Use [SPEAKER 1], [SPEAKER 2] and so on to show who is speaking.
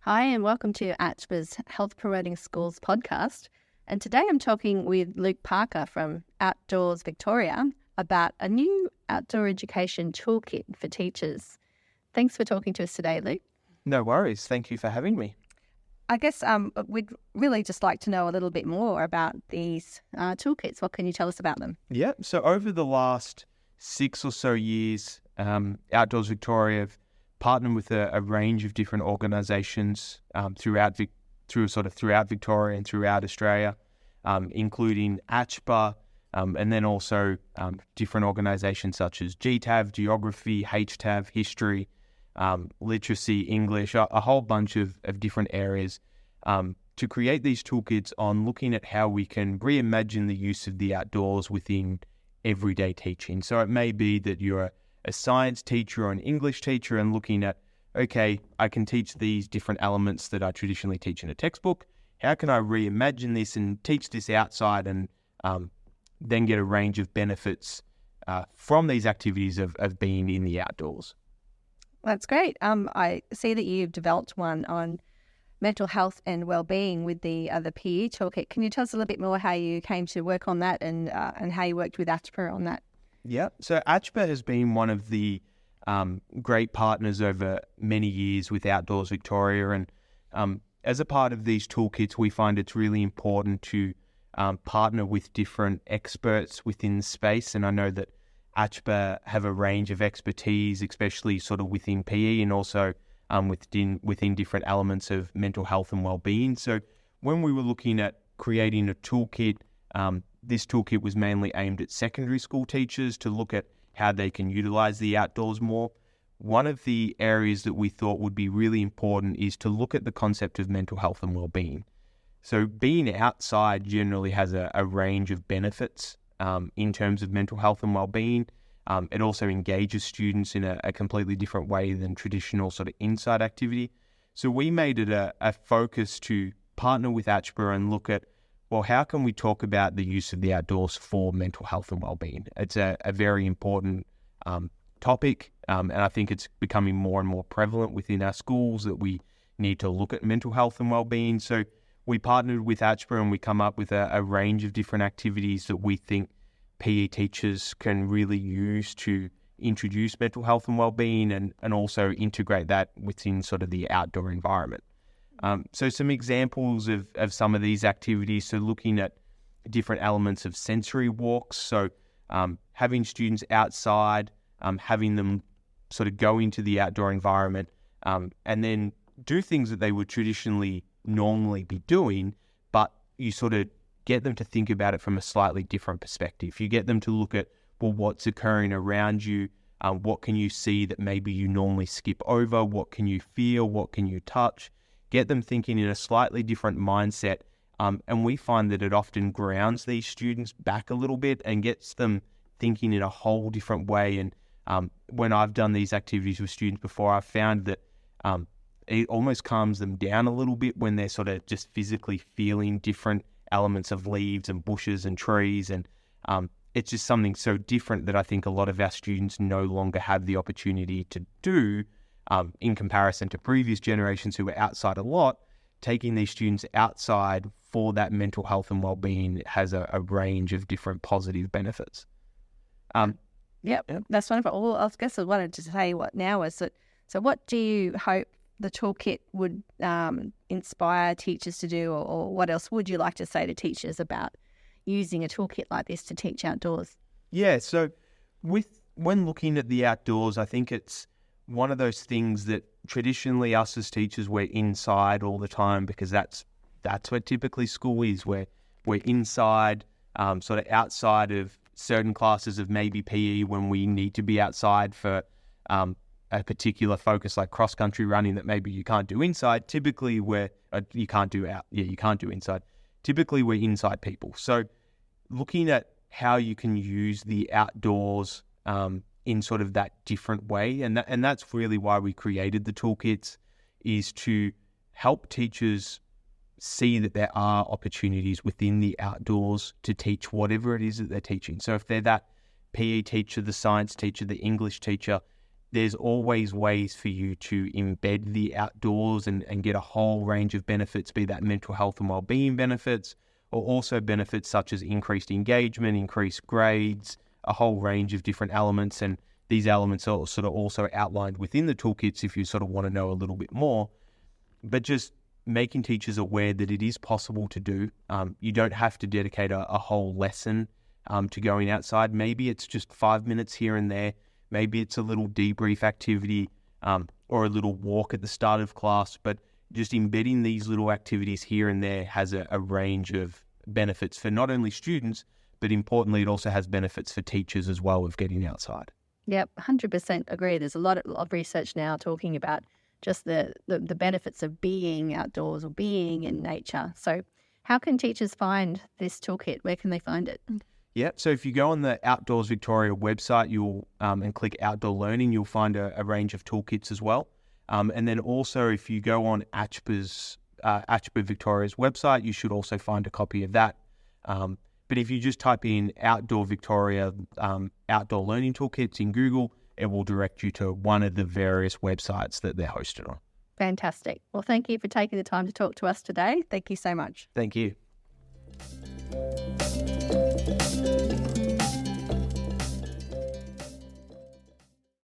[SPEAKER 1] Hi, and welcome to ACHPER's Health Promoting Schools podcast. And today I'm talking with Luke Parker from Outdoors Victoria about a new outdoor education toolkit for teachers. Thanks for talking to us today, Luke.
[SPEAKER 2] No worries. Thank you for having me.
[SPEAKER 1] I guess we'd really just like to know a little bit more about these toolkits. What can you tell us about them?
[SPEAKER 2] Yeah. So over the last 6 or so years, Outdoors Victoria have partnered with a range of different organisations throughout Victoria and throughout Australia, including ACHPER, and then also different organisations such as GTAV, Geography, HTAV, History, literacy, English, a whole bunch of different areas to create these toolkits on looking at how we can reimagine the use of the outdoors within everyday teaching. So it may be that you're a science teacher or an English teacher and looking at, okay, I can teach these different elements that I traditionally teach in a textbook. How can I reimagine this and teach this outside and then get a range of benefits from these activities of being in the outdoors?
[SPEAKER 1] That's great. I see that you've developed one on mental health and wellbeing with the PE toolkit. Can you tell us a little bit more how you came to work on that and how you worked with ACHPER on that?
[SPEAKER 2] Yeah, so ACHPER has been one of the great partners over many years with Outdoors Victoria, and as a part of these toolkits, we find it's really important to partner with different experts within the space, and I know that ACHPER have a range of expertise, especially sort of within PE and also within different elements of mental health and wellbeing. So when we were looking at creating a toolkit, this toolkit was mainly aimed at secondary school teachers to look at how they can utilize the outdoors more. One of the areas that we thought would be really important is to look at the concept of mental health and wellbeing. So being outside generally has a range of benefits in terms of mental health and wellbeing. It also engages students in a completely different way than traditional sort of inside activity. So we made it a focus to partner with ACHPER and look at, well, how can we talk about the use of the outdoors for mental health and wellbeing? It's a very important topic, and I think it's becoming more and more prevalent within our schools that we need to look at mental health and wellbeing. So we partnered with ACHPER and we come up with a range of different activities that we think PE teachers can really use to introduce mental health and wellbeing and also integrate that within sort of the outdoor environment. So some examples of some of these activities, so looking at different elements of sensory walks, so having students outside, having them sort of go into the outdoor environment and then do things that they would traditionally normally be doing, but you sort of get them to think about it from a slightly different perspective. You get them to look at, well, what's occurring around you, what can you see that maybe you normally skip over, what can you feel, what can you touch, get them thinking in a slightly different mindset. And we find that it often grounds these students back a little bit and gets them thinking in a whole different way. And when I've done these activities with students before, I've found that it almost calms them down a little bit when they're sort of just physically feeling different elements of leaves and bushes and trees. And it's just something so different that I think a lot of our students no longer have the opportunity to do in comparison to previous generations who were outside a lot. Taking these students outside for that mental health and wellbeing has a range of different positive benefits.
[SPEAKER 1] Yep, that's wonderful. Well, I guess I wanted to say so what do you hope the toolkit would inspire teachers to do, or what else would you like to say to teachers about using a toolkit like this to teach outdoors?
[SPEAKER 2] Yeah, so when looking at the outdoors, I think it's one of those things that traditionally us as teachers, we're inside all the time because that's where typically school is, where we're inside, sort of outside of certain classes of maybe PE when we need to be outside for a particular focus like cross-country running that maybe you can't do inside. Typically you can't do inside. Typically we're inside people. So looking at how you can use the outdoors in sort of that different way. And that's really why we created the toolkits, is to help teachers see that there are opportunities within the outdoors to teach whatever it is that they're teaching. So if they're that PE teacher, the science teacher, the English teacher, there's always ways for you to embed the outdoors and get a whole range of benefits, be that mental health and wellbeing benefits, or also benefits such as increased engagement, increased grades, a whole range of different elements. And these elements are sort of also outlined within the toolkits if you sort of want to know a little bit more. But just making teachers aware that it is possible to do. You don't have to dedicate a whole lesson to going outside. Maybe it's just 5 minutes here and there. Maybe it's a little debrief activity or a little walk at the start of class. But just embedding these little activities here and there has a range of benefits for not only students, but importantly, it also has benefits for teachers as well of getting outside.
[SPEAKER 1] Yep, 100% agree. There's a lot of research now talking about just the benefits of being outdoors or being in nature. So how can teachers find this toolkit? Where can they find it?
[SPEAKER 2] Yeah, so if you go on the Outdoors Victoria website, you'll and click Outdoor Learning, you'll find a range of toolkits as well. And then also if you go on ACHPER Victoria's website, you should also find a copy of that. But if you just type in Outdoor Victoria Outdoor Learning Toolkits in Google, it will direct you to one of the various websites that they're hosted on.
[SPEAKER 1] Fantastic. Well, thank you for taking the time to talk to us today. Thank you so much.
[SPEAKER 2] Thank you.